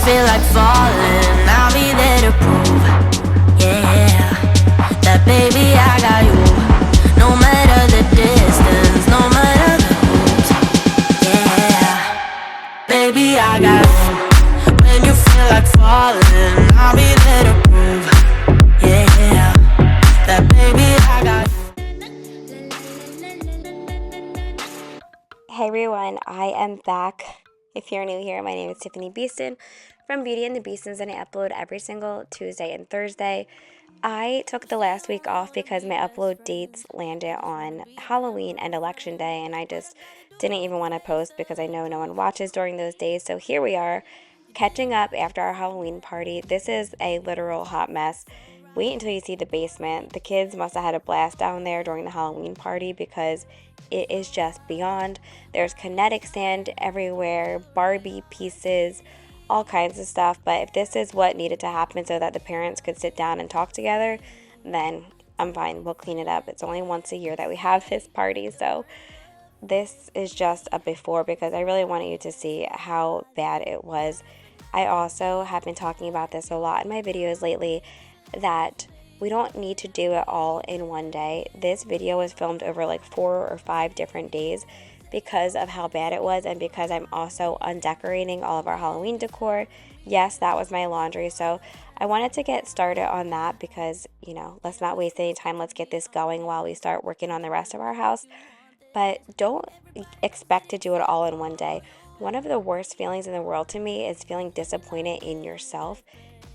feel like falling, I'll be there to prove, yeah, that baby I got you. No matter the distance, no matter the rules, yeah, baby I got you. When you feel like falling, I'll be there to prove, yeah, that baby I got you. Hey everyone, I am back. If you're new here, my name is Tiffani Beaston from Beauty and the Beastons, and I upload every single Tuesday and Thursday. I took the last week off because my upload dates landed on Halloween and Election Day, and I just didn't even want to post because I know no one watches during those days. So here we are, catching up after our Halloween party. This is a literal hot mess. Wait until you see the basement. The kids must have had a blast down there during the Halloween party because it is just beyond. There's kinetic sand everywhere, Barbie pieces, all kinds of stuff. But if this is what needed to happen so that the parents could sit down and talk together, then I'm fine. We'll clean it up. It's only once a year that we have this party. So this is just a before because I really wanted you to see how bad it was. I also have been talking about this a lot in my videos lately, that we don't need to do it all in one day. This video was filmed over like 4 or 5 different days because of how bad it was, and because I'm also undecorating all of our Halloween decor. Yes, that was my laundry, so I wanted to get started on that because, you know, let's not waste any time. Let's get this going while we start working on the rest of our house. But don't expect to do it all in one day. One of the worst feelings in the world to me is feeling disappointed in yourself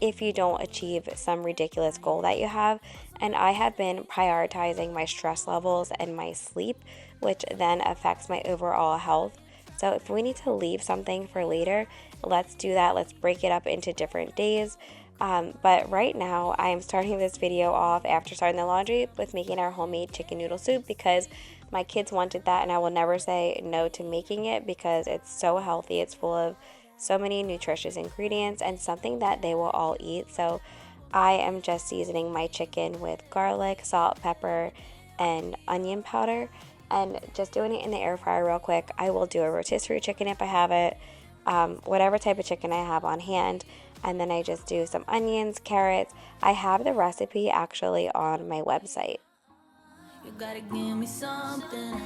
if you don't achieve some ridiculous goal that you have. And I have been prioritizing my stress levels and my sleep, which then affects my overall health. So if we need to leave something for later, let's do that. Let's break it up into different days. But right now, I am starting this video off after starting the laundry with making our homemade chicken noodle soup because my kids wanted that, and I will never say no to making it because it's so healthy. It's full of so many nutritious ingredients and something that they will all eat. So I am just seasoning my chicken with garlic, salt, pepper, and onion powder, and just doing it in the air fryer real quick. I will do a rotisserie chicken if I have it, whatever type of chicken I have on hand, and then I just do some onions, carrots. I have the recipe actually on my website. You gotta give me something.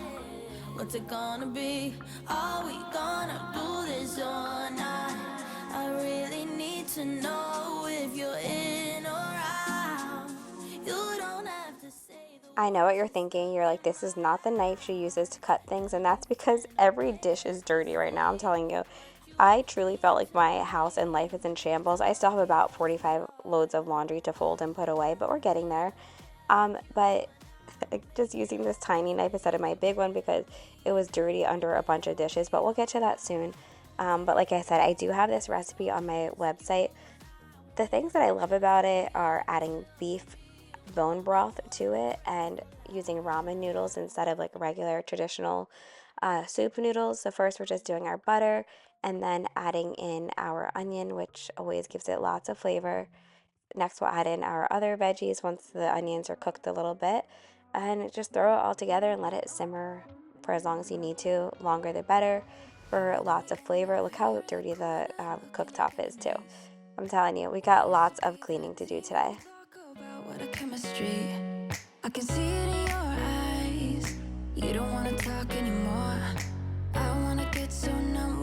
What's it gonna be? Are we gonna do this all night? I really need to know if you're in or out. You don't have to say the I know what you're thinking. You're like, this is not the knife she uses to cut things, and that's because every dish is dirty right now. I'm telling you. I truly felt like my house and life is in shambles. I still have about 45 loads of laundry to fold and put away, but we're getting there. But just using this tiny knife instead of my big one because it was dirty under a bunch of dishes, but we'll get to that soon. But like I said, I do have this recipe on my website. The things that I love about it are adding beef bone broth to it and using ramen noodles instead of like regular traditional soup noodles. So first we're just doing our butter and then adding in our onion, which always gives it lots of flavor. Next we'll add in our other veggies once the onions are cooked a little bit, and just throw it all together and let it simmer for as long as you need to. Longer the better for lots of flavor. Look how dirty the cooktop is too. I'm telling you, we got lots of cleaning to do today. what a chemistry. I can see it in your eyes. You don't wanna talk anymore. I wanna get so numb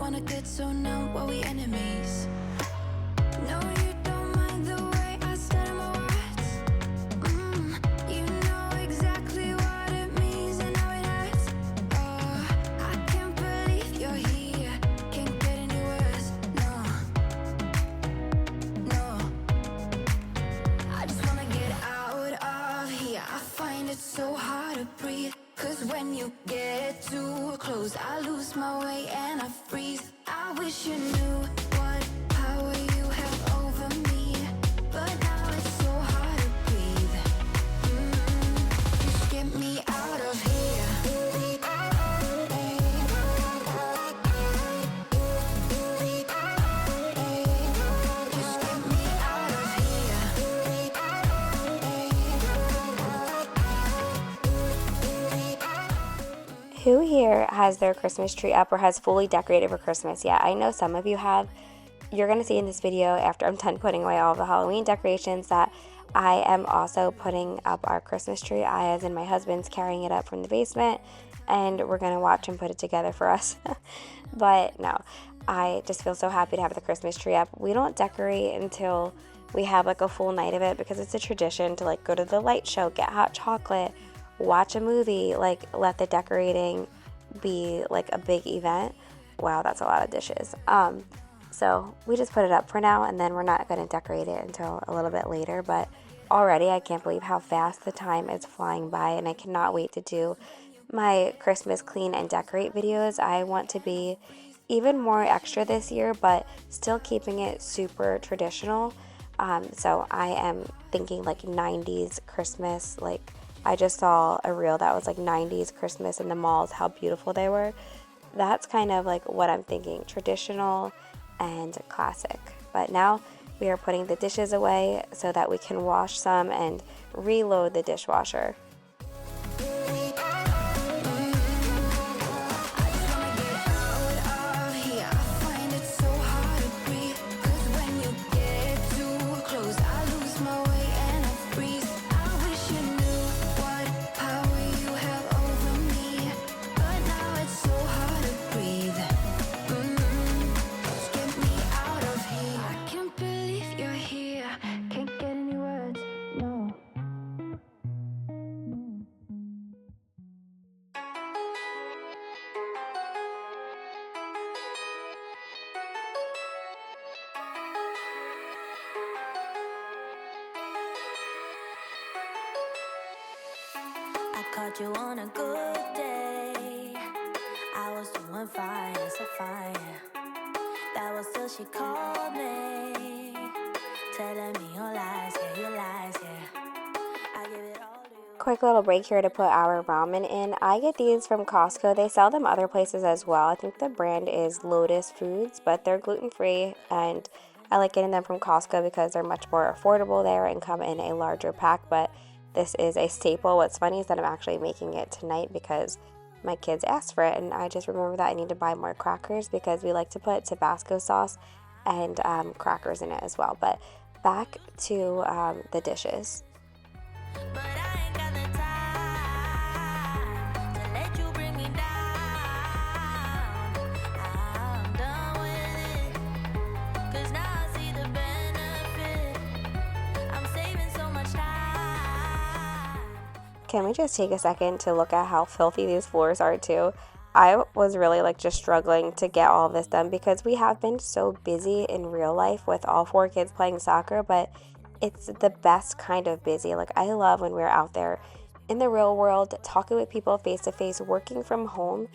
while we enemies. No, you don't mind the way I stutter my words. You know exactly what it means and how it hurts. Oh, I can't believe you're here. Can't get any worse. No. I just wanna get out of here. I find it so hard to breathe. 'Cause when you get too close, I lose my way and I freeze. I wish you knew what power you have over me, but now it's so hard to breathe. Just get me out of here. Just get me out of here. Who here has their Christmas tree up or has fully decorated for Christmas? Yeah, I know some of you have. you're going to see in this video after I'm done putting away all the Halloween decorations that I am also putting up our Christmas tree. I, as in my husband's, carrying it up from the basement, and we're going to watch him put it together for us. But no, I just feel so happy to have the Christmas tree up. We don't decorate until we have like a full night of it, because it's a tradition to like go to the light show, get hot chocolate, watch a movie, like let the decorating be like a big event. Wow, that's a lot of dishes. So we just put it up for now, and then we're not going to decorate it until a little bit later. But already I can't believe how fast the time is flying by, and I cannot wait to do my Christmas clean and decorate videos. I want to be even more extra this year, but still keeping it super traditional. So I am thinking like 90s Christmas. Like I just saw a reel that was like 90s Christmas in the malls, how beautiful they were. That's kind of like what I'm thinking, traditional and classic. But now we are putting the dishes away so that we can wash some and reload the dishwasher. Caught you on a good day. I was doing fine, so fine. That was till she called me, telling me your lies, yeah, your lies, yeah. I give it all to you. Quick little break here to put our ramen in. I get these from Costco. They sell them other places as well. I think the brand is Lotus Foods, but they're gluten-free, and I like getting them from Costco because they're much more affordable there and come in a larger pack. But this is a staple. What's funny is that I'm actually making it tonight because my kids asked for it, and I just remember that I need to buy more crackers because we like to put Tabasco sauce and crackers in it as well. But back to the dishes. But I ain't got the time to let you bring me down. I'm done with it, 'cause now I see the benefit. I'm saving so much time. Can we just take a second to look at how filthy these floors are too? I was really like just struggling to get all of this done because we have been so busy in real life with all 4 kids playing soccer, but it's the best kind of busy. Like I love when we're out there in the real world, talking with people face to face, working from home.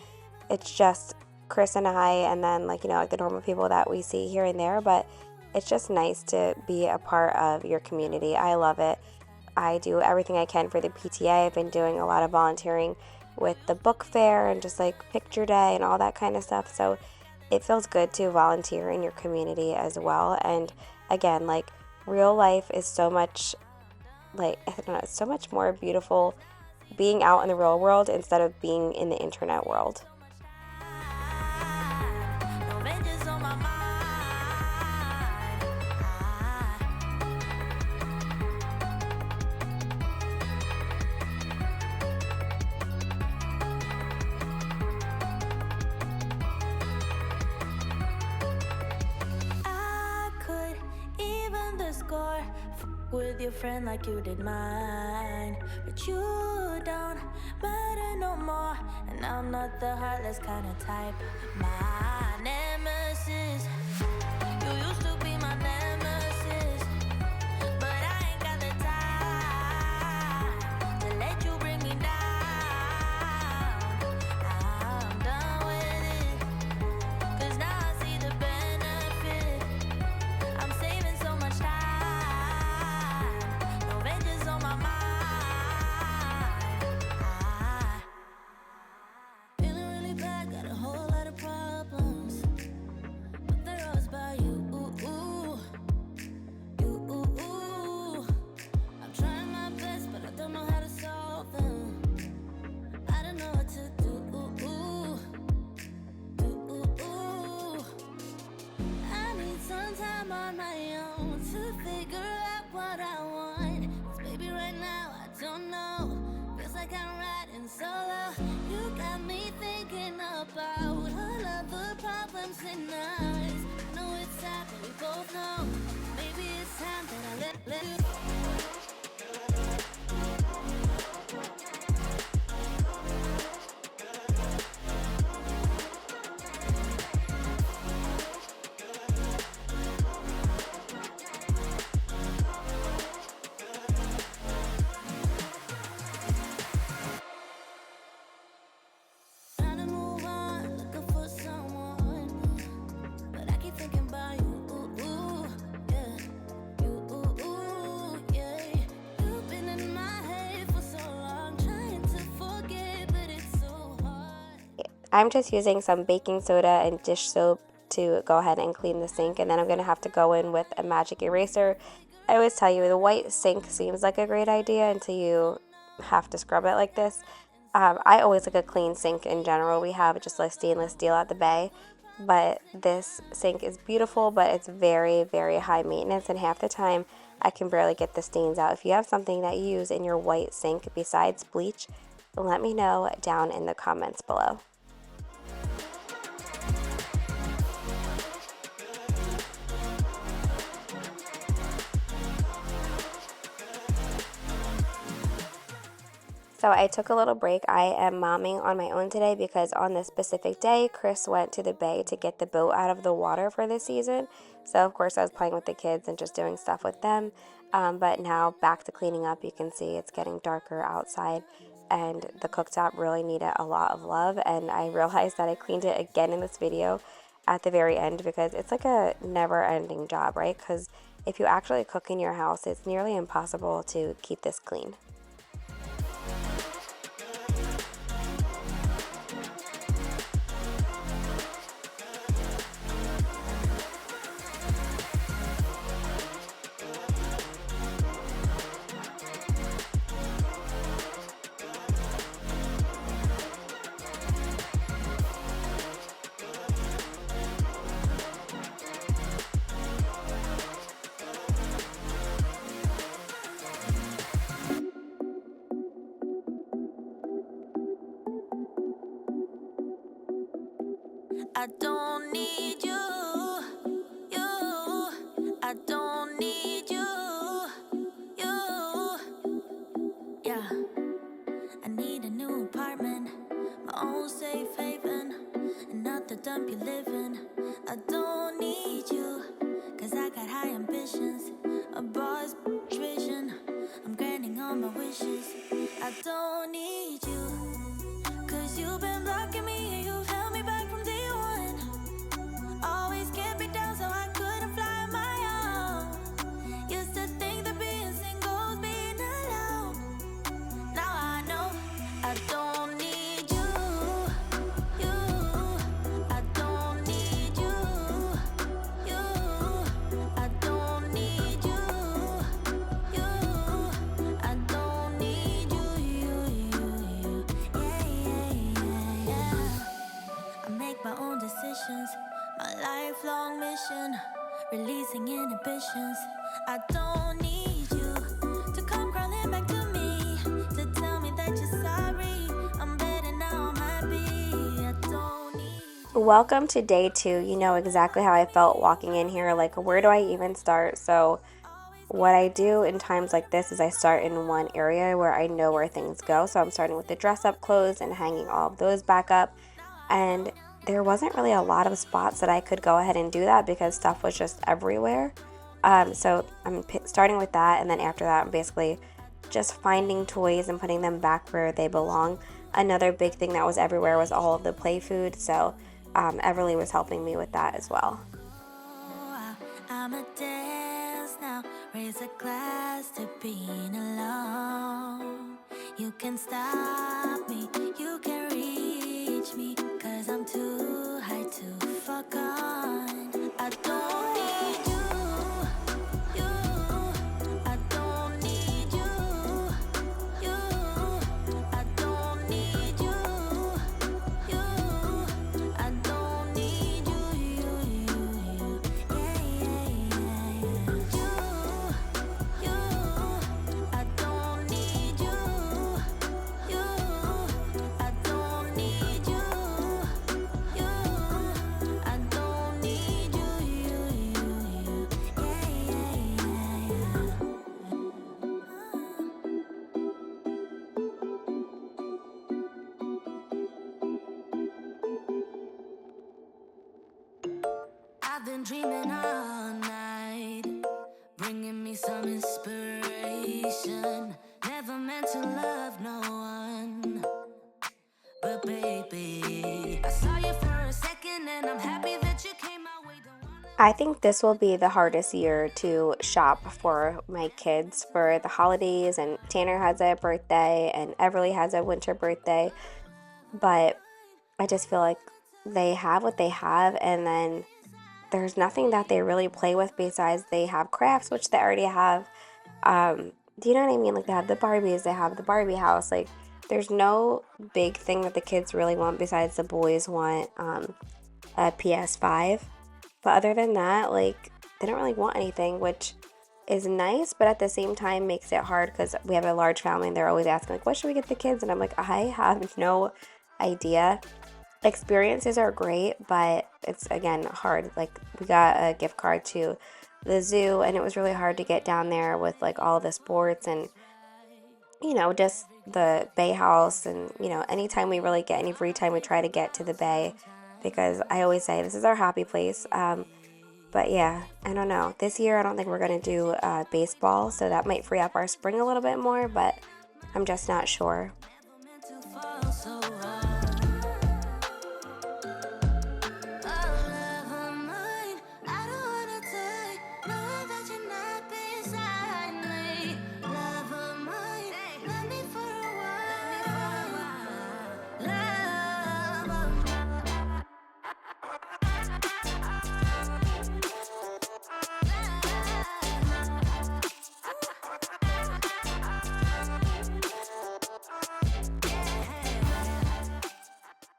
It's just Chris and I, and then like, like the normal people that we see here and there, but it's just nice to be a part of your community. I love it. I do everything I can for the PTA. I've been doing a lot of volunteering with the book fair and just like picture day and all that kind of stuff. So it feels good to volunteer in your community as well. And again, like real life is so much like, I don't know, it's so much more beautiful being out in the real world instead of being in the internet world. No vengeance on my mind. I could even the score with your friend like you did mine, but you don't matter no more, and I'm not the heartless kind of type. My nemesis, you used to be my nemesis, but I ain't got the time to let you bring me down. I'm done with it, 'cause now I see the benefit. I'm saving so much time, no vengeance on my mind. Feeling really bad, got a whole lot of problems. something nice. I know it's sad, but we both know. Maybe it's time that I let you. Trying to move on, looking for someone, but I keep thinking about you. Yeah. Yeah. You've been in my head for so long, trying to forget, but it's so hard. I'm just using some baking soda and dish soap to go ahead and clean the sink, and then I'm going to have to go in with a magic eraser. I always tell you the white sink seems like a great idea until you have to scrub it like this. I always like a clean sink in general. We have just like stainless steel at the bay, but this sink is beautiful, but it's very, very high maintenance, and half the time I can barely get the stains out. If you have something that you use in your white sink besides bleach, let me know down in the comments below. So I took a little break. I am momming on my own today because on this specific day, Chris went to the bay to get the boat out of the water for this season. So of course I was playing with the kids and just doing stuff with them. But now back to cleaning up. You can see it's getting darker outside and the cooktop really needed a lot of love. And I realized that I cleaned it again in this video at the very end because it's like a never-ending job, right? Because if you actually cook in your house, it's nearly impossible to keep this clean. I don't need you. I don't need you. Yeah. I need a new apartment, my own safe haven, and not the dump you live in. I don't need you, cause I got high ambitions, a boss vision. I'm granting all my wishes. I don't need you, cause you've been blocking me and you've held me back from day one. Always kept me down so I couldn't fly on my own. Used to think that being single was being alone. Now I know I don't need you. I don't need you. I don't need you. I don't need you. Yeah. I make my own decisions, my lifelong mission, releasing inhibitions. I don't need you to come crawling back to me, to tell me that you're sorry. I'm better now, I'm happy. I don't need you. Welcome to day 2. You know exactly how I felt walking in here, like where do I even start? So what I do in times like this is I start in one area where I know where things go. So I'm starting with the dress up clothes and hanging all of those back up. And there wasn't really a lot of spots that I could go ahead and do that because stuff was just everywhere. So I'm starting with that, and then after that I'm basically just finding toys and putting them back where they belong. Another big thing that was everywhere was all of the play food, so Everly was helping me with that as well. I'm a dance now, raise a glass to being alone. You can stop me, you can reach me, cause I'm too high to fuck on. I don't need you. I don't need you. I don't need you. I don't need you. I don't need you. I don't need you. I been dreaming all night, bringing me some inspiration. Never meant to love no one, but baby, I saw you for a second and I'm happy that you came my way. I think this will be the hardest year to shop for my kids for the holidays, and Tanner has a birthday and Everly has a winter birthday, but I just feel like they have what they have, and then there's nothing that they really play with besides they have crafts, which they already have. Do you know what I mean? Like, they have the Barbies, they have the Barbie house. Like, there's no big thing that the kids really want besides the boys want a PS5. But other than that, like, they don't really want anything, which is nice, but at the same time makes it hard because we have a large family and they're always asking, like, what should we get the kids? And I'm like, I have no idea. Experiences are great, but it's, again, hard. Like, we got a gift card to the zoo, and it was really hard to get down there with, like, all the sports and, you know, just the Bay House. And, you know, anytime we really get any free time, we try to get to the Bay because I always say this is our happy place. But yeah, I don't know. This year, I don't think we're going to do baseball, so that might free up our spring a little bit more, but I'm just not sure.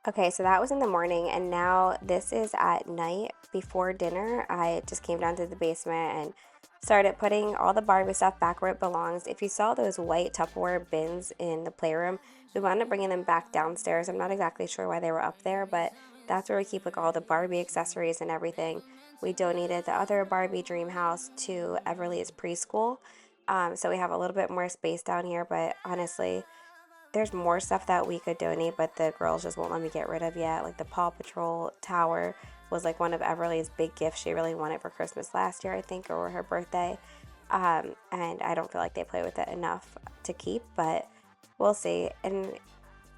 Okay, so that was in the morning, and now this is at night before dinner. I just came down to the basement and started putting all the Barbie stuff back where it belongs. If you saw those white Tupperware bins in the playroom, we wound up bringing them back downstairs. I'm not exactly sure why they were up there, but that's where we keep like all the Barbie accessories and everything. We donated the other Barbie dream house to Everly's preschool, so we have a little bit more space down here, but honestly, there's more stuff that we could donate, but the girls just won't let me get rid of yet. Like the Paw Patrol tower was like one of Everly's big gifts she really wanted for Christmas last year, I think, or her birthday. And I don't feel like they play with it enough to keep, but we'll see. And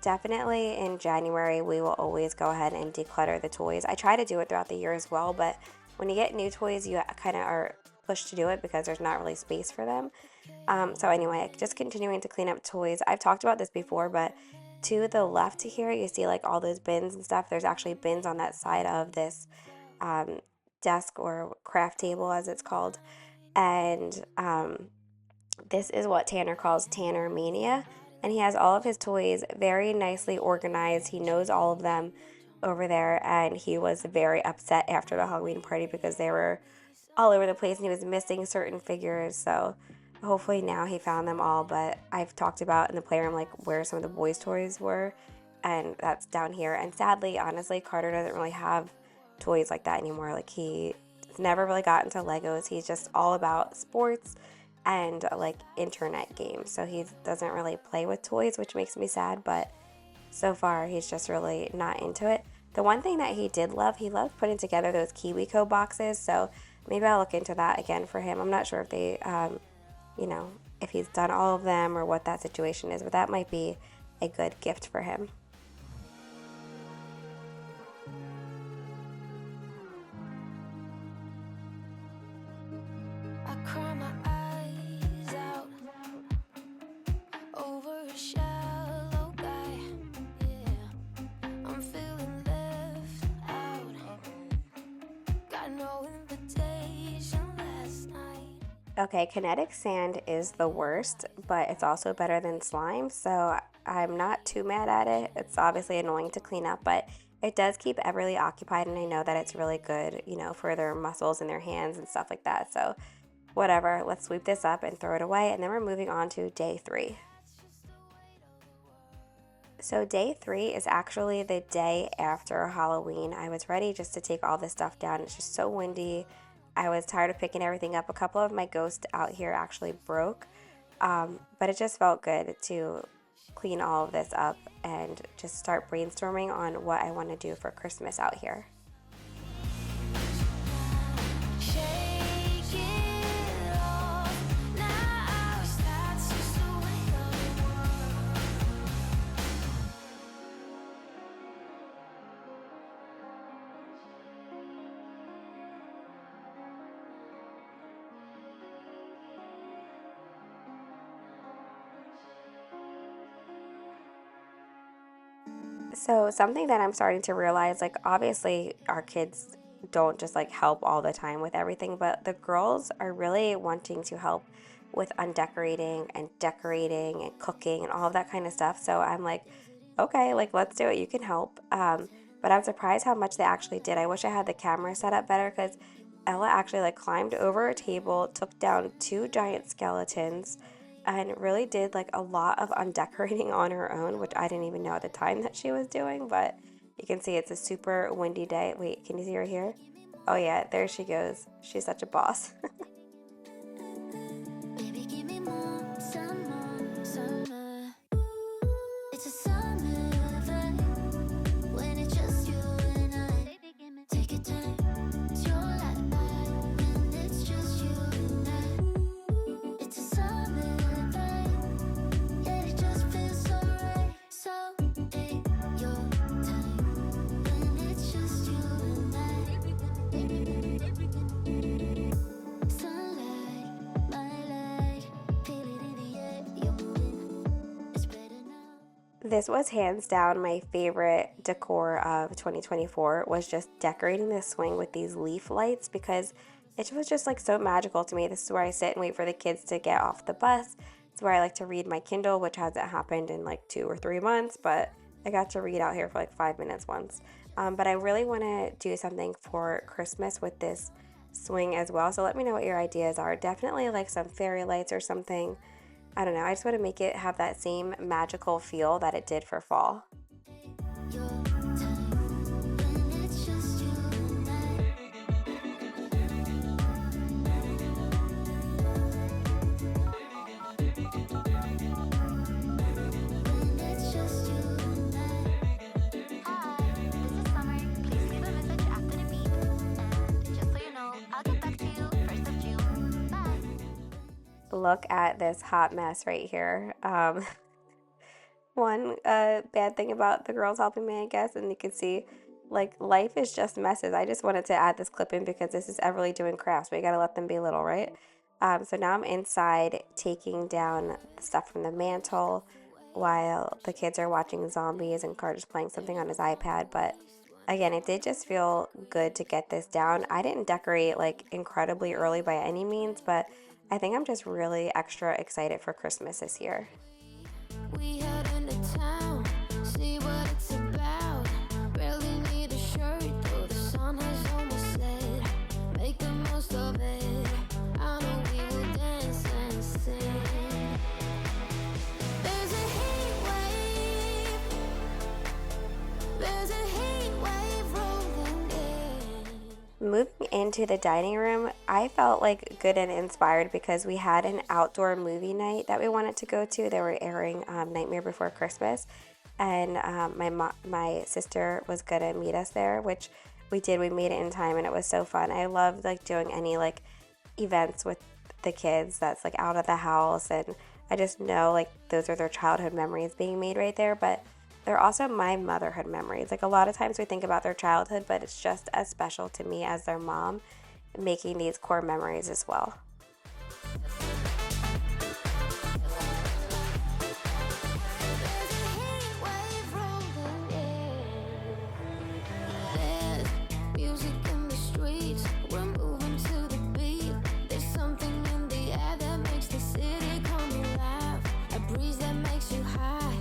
definitely in January, we will always go ahead and declutter the toys. I try to do it throughout the year as well, but when you get new toys, you kind of are pushed to do it because there's not really space for them. So anyway, just continuing to clean up toys. I've talked about this before, but to the left here, you see like all those bins and stuff. There's actually bins on that side of this desk or craft table, as it's called. And this is what Tanner calls Tanner Mania. And he has all of his toys very nicely organized. He knows all of them over there. And he was very upset after the Halloween party because they were all over the place and he was missing certain figures. So hopefully now he found them all, but I've talked about in the playroom like where some of the boys' toys were, and that's down here. And sadly, honestly, Carter doesn't really have toys like that anymore. Like, he's never really got into Legos. He's just all about sports and like internet games, so he doesn't really play with toys, which makes me sad, but so far he's just really not into it. The one thing that he did love, he loved putting together those KiwiCo boxes, so maybe I'll look into that again for him. I'm not sure if they if he's done all of them or what that situation is, but that might be a good gift for him. I cry my eyes out over a shallow guy. Yeah, I'm feeling left out. Got no invitation last night. Okay, kinetic sand is the worst, but it's also better than slime, so I'm not too mad at it. It's obviously annoying to clean up, but it does keep Everly occupied, and I know that it's really good, for their muscles and their hands and stuff like that. So whatever, let's sweep this up and throw it away, and then we're moving on to day 3. So day 3 is actually the day after Halloween. I was ready just to take all this stuff down. It's just so windy. I was tired of picking everything up. A couple of my ghosts out here actually broke, but it just felt good to clean all of this up and just start brainstorming on what I want to do for Christmas out here. So something that I'm starting to realize, like obviously our kids don't just like help all the time with everything, but the girls are really wanting to help with undecorating and decorating and cooking and all of that kind of stuff. So I'm like, okay, like let's do it. You can help. But I'm surprised how much they actually did. I wish I had the camera set up better because Ella actually like climbed over a table, took down two giant skeletons, and really did like a lot of undecorating on her own, which I didn't even know at the time that she was doing. But you can see it's a super windy day. Wait, can you see her here? Oh yeah, there she goes. She's such a boss. Baby, give me more, some more, summer. It's a summer vibe when it's just you and I. Baby, give me, take your time. It's your life when it's just you and I. It's a summer vibe, yeah, it just feels so right. So take your time when it's just you and I. Sunlight, my light, feel it in the air. You're moving, it's better now. This was hands down my favorite decor of 2024 was just decorating the swing with these leaf lights because it was just like so magical to me. This is where I sit and wait for the kids to get off the bus. It's where I like to read my Kindle, which hasn't happened in like 2 or 3 months, but I got to read out here for like 5 minutes once. But I really want to do something for Christmas with this swing as well. So let me know what your ideas are. Definitely like some fairy lights or something. I don't know. I just want to make it have that same magical feel that it did for fall. Your time when it's just you and when it's just you and I. Hi, this is Summer. Please leave a message after the beep. And just so you know, I'll get back to you 1st of June. Bye. Look at this hot mess right here. One bad thing about the girls helping me, I guess, and you can see like life is just messes. I just wanted to add this clip in because this is Everly doing crafts, but you gotta let them be little, right? So now I'm inside taking down the stuff from the mantle while the kids are watching zombies and Carter's playing something on his iPad. But again, it did just feel good to get this down. I didn't decorate like incredibly early by any means, but I think I'm just really extra excited for Christmas this year. We head into town, see what it's about. Barely need a shirt, though the sun has almost set. Make the most of it. I know we will dance and sing. There's a heat wave. There's a heat wave rolling in. Moving into the dining room, I felt like good and inspired because we had an outdoor movie night that we wanted to go to. They were airing Nightmare Before Christmas, and my sister was gonna meet us there, which we did. We made it in time, and it was so fun. I love like doing any like events with the kids that's like out of the house, and I just know like those are their childhood memories being made right there, but they're also my motherhood memories. Like a lot of times we think about their childhood, but it's just as special to me as their mom, making these core memories as well. There's a heat wave rolling in. There's music in the streets. We're moving to the beat. There's something in the air that makes the city come alive. A breeze that makes you high.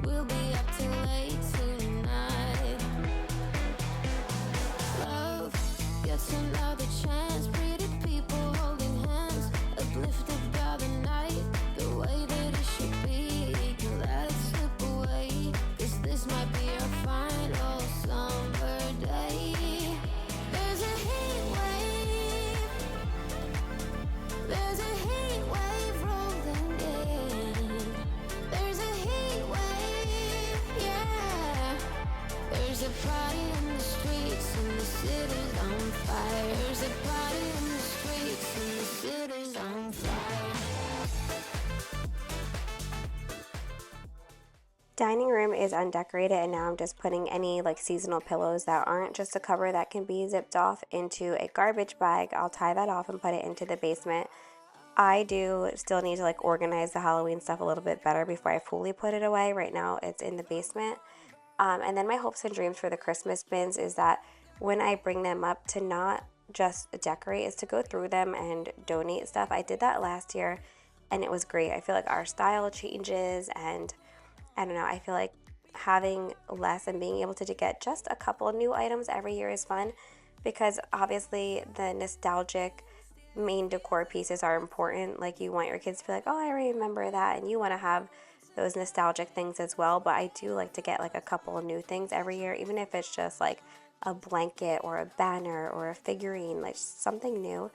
We'll be up till late tonight. Love gets another chance. Pretty people holding hands, uplifted by the night. The way that it should be, can let it slip away. 'Cause this might be our final summer day. There's a heat wave. There's a heat wave rolling in. There's a heat wave, yeah. There's a party in the streets and the city's on fire. There's a party in the streets and the city's on fire. Dining room is undecorated, and now I'm just putting any like seasonal pillows that aren't just a cover that can be zipped off into a garbage bag. I'll tie that off and put it into the basement. I do still need to like organize the Halloween stuff a little bit better before I fully put it away. Right now it's in the basement. And then my hopes and dreams for the Christmas bins is that when I bring them up, to not just decorate, is to go through them and donate stuff. I did that last year and it was great. I feel like our style changes, and I don't know, I feel like having less and being able to get just a couple new items every year is fun, because obviously the nostalgic main decor pieces are important. Like, you want your kids to be like, oh, I remember that, and you want to have those nostalgic things as well. But I do like to get like a couple of new things every year, even if it's just like a blanket or a banner or a figurine, like something new.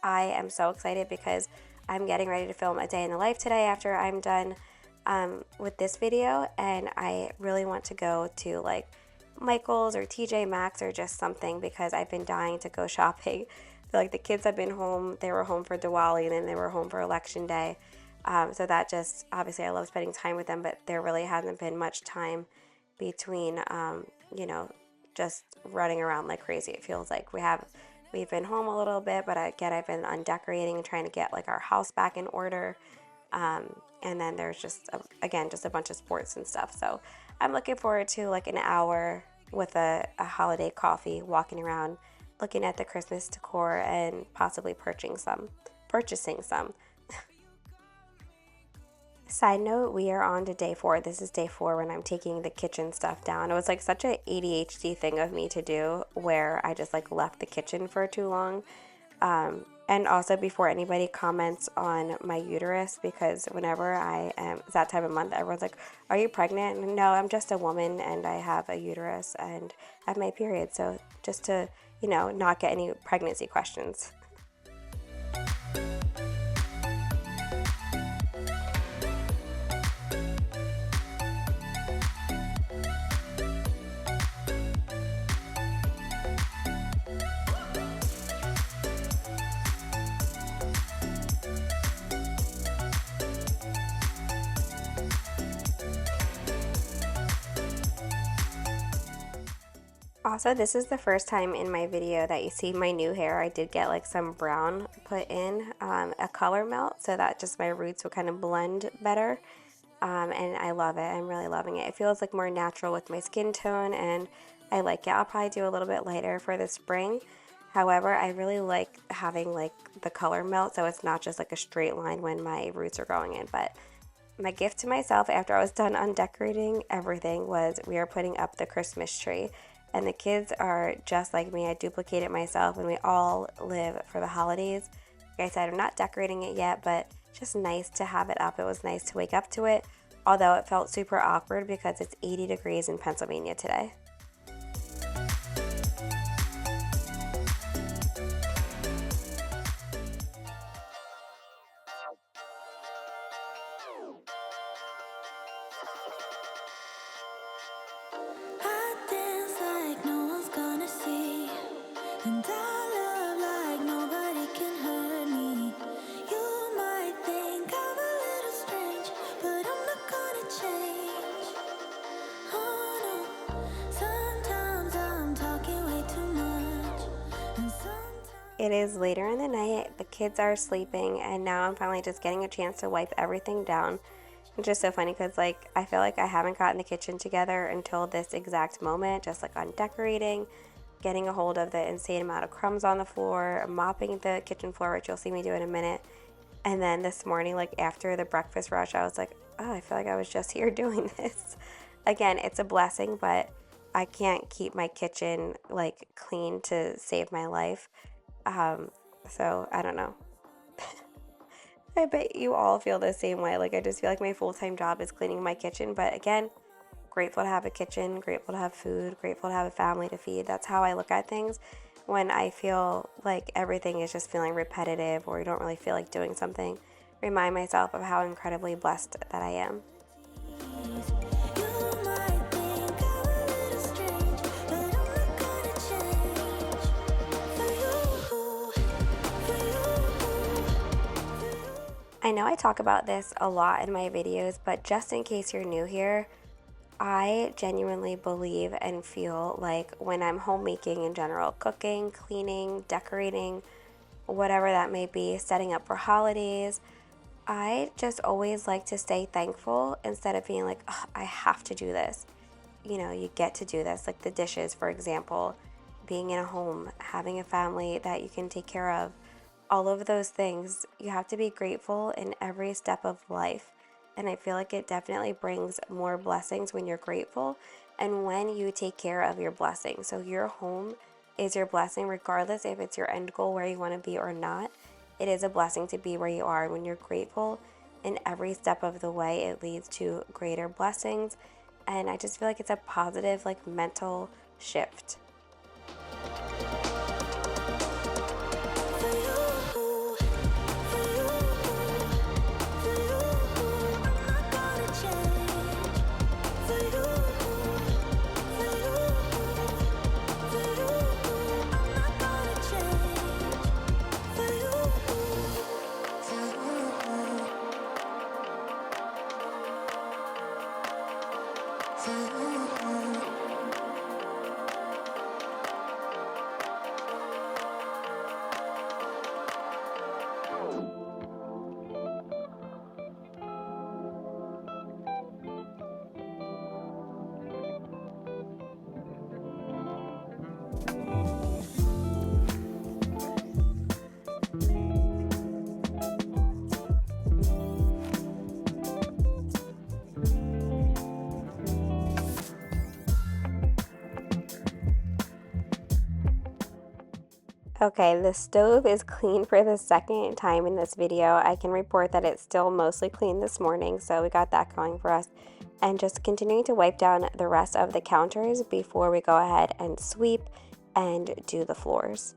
I am so excited because I'm getting ready to film a day in the life today after I'm done with this video, and I really want to go to like Michael's or TJ Maxx or just something, because I've been dying to go shopping. I feel like the kids have been home. They were home for Diwali and then they were home for Election Day. So that just, obviously I love spending time with them, but there really hasn't been much time between, just running around like crazy. It feels like we've been home a little bit, but again, I've been undecorating and trying to get like our house back in order. And then there's just a bunch of sports and stuff. So I'm looking forward to like an hour with a holiday coffee, walking around, looking at the Christmas decor, and possibly purchasing some. Side note, we are on to day 4. This is day 4 when I'm taking the kitchen stuff down. It was like such a ADHD thing of me to do, where I just like left the kitchen for too long. And also, before anybody comments on my uterus, because whenever it's that time of month, everyone's like, are you pregnant? And no, I'm just a woman and I have a uterus and I have my period. So just to, not get any pregnancy questions. Also, this is the first time in my video that you see my new hair. I did get like some brown put in, a color melt, so that just my roots would kind of blend better. And I love it. I'm really loving it. It feels like more natural with my skin tone, and I like it. I'll probably do a little bit lighter for the spring. However, I really like having like the color melt, so it's not just like a straight line when my roots are growing in. But my gift to myself after I was done undecorating everything was we are putting up the Christmas tree. And the kids are just like me. I duplicate it myself, and we all live for the holidays. Like I said, I'm not decorating it yet, but just nice to have it up. It was nice to wake up to it, although it felt super awkward because it's 80 degrees in Pennsylvania today. I dance like no one's gonna see, and I love like nobody can hurt me. You might think I'm a little strange, but I'm not gonna change. Oh no, sometimes I'm talking way too much, and sometimes It is later in the night, the kids are sleeping, and now I'm finally just getting a chance to wipe everything down. It's just so funny because like I feel like I haven't gotten the kitchen together until this exact moment, just like on decorating, getting a hold of the insane amount of crumbs on the floor, mopping the kitchen floor, which you'll see me do in a minute. And then this morning, like after the breakfast rush, I was like, oh, I feel like I was just here doing this. Again, it's a blessing, but I can't keep my kitchen like clean to save my life. So I don't know. I bet you all feel the same way. Like, I just feel like my full-time job is cleaning my kitchen. But again, grateful to have a kitchen, grateful to have food, grateful to have a family to feed. That's how I look at things when I feel like everything is just feeling repetitive or you don't really feel like doing something. Remind myself of how incredibly blessed that I am. you might think I'm a little strange, but I'm not gonna change. For you, for you. I know I talk about this a lot in my videos, but just in case you're new here, I genuinely believe and feel like when I'm homemaking in general, cooking, cleaning, decorating, whatever that may be, setting up for holidays, I just always like to stay thankful instead of being like, oh, I have to do this. you get to do this, like the dishes, for example, being in a home, having a family that you can take care of, all of those things, you have to be grateful in every step of life. And I feel like it definitely brings more blessings when you're grateful and when you take care of your blessings. So your home is your blessing, regardless if it's your end goal where you want to be or not. It is a blessing to be where you are. When you're grateful in every step of the way, it leads to greater blessings. And I just feel like it's a positive, like, mental shift. Okay, the stove is clean for the second time in this video. I can report that it's still mostly clean this morning, so we got that going for us. And just continuing to wipe down the rest of the counters before we go ahead and sweep and do the floors.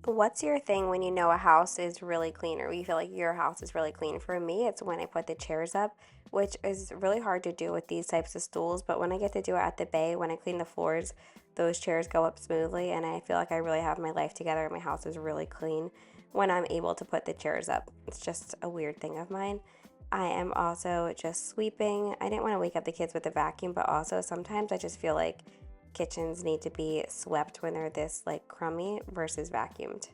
What's your thing when you know a house is really clean or you feel like your house is really clean? For me, it's when I put the chairs up, which is really hard to do with these types of stools. But when I get to do it at the bay, when I clean the floors, those chairs go up smoothly. And I feel like I really have my life together and my house is really clean when I'm able to put the chairs up. It's just a weird thing of mine. I am also just sweeping. I didn't want to wake up the kids with the vacuum, but also sometimes I just feel like kitchens need to be swept when they're this like crummy versus vacuumed.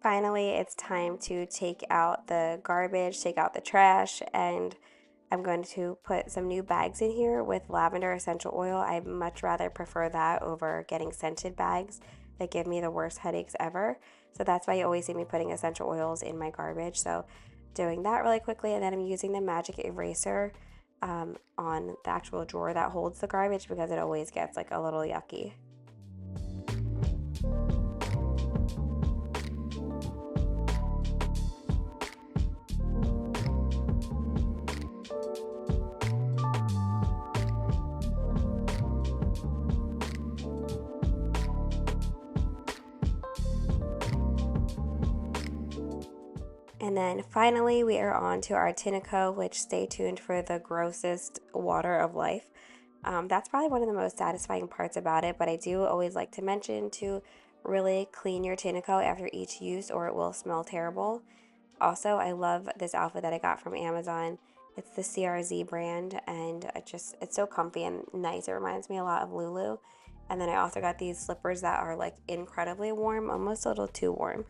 Finally, it's time to take out the garbage, take out the trash, and I'm going to put some new bags in here with lavender essential oil. I much rather prefer that over getting scented bags that give me the worst headaches ever. So that's why you always see me putting essential oils in my garbage. So doing that really quickly, and then I'm using the magic eraser on the actual drawer that holds the garbage because it always gets like a little yucky. And then finally, we are on to our Tinaco, which stay tuned for the grossest water of life. That's probably one of the most satisfying parts about it, but I do always like to mention to really clean your Tinaco after each use or it will smell terrible. Also, I love this outfit that I got from Amazon. It's the CRZ brand, and it's so comfy and nice. It reminds me a lot of Lulu. And then I also got these slippers that are like incredibly warm, almost a little too warm.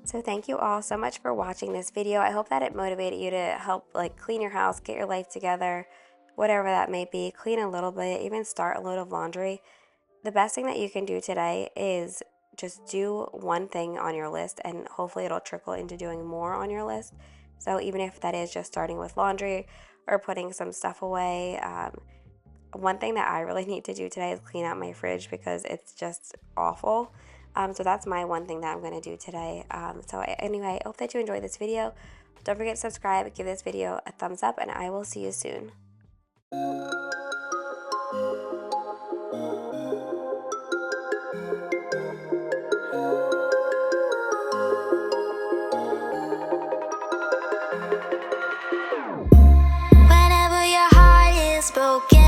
So thank you all so much for watching this video. I hope that it motivated you to help like clean your house, get your life together, whatever that may be. Clean a little bit, even start a load of laundry. The best thing that you can do today is just do one thing on your list, and hopefully it'll trickle into doing more on your list. So even if that is just starting with laundry or putting some stuff away, one thing that I really need to do today is clean out my fridge because it's just awful. So that's my one thing that I'm going to do today. Anyway, I hope that you enjoyed this video. Don't forget to subscribe, give this video a thumbs up, and I will see you soon. Whenever your heart is broken.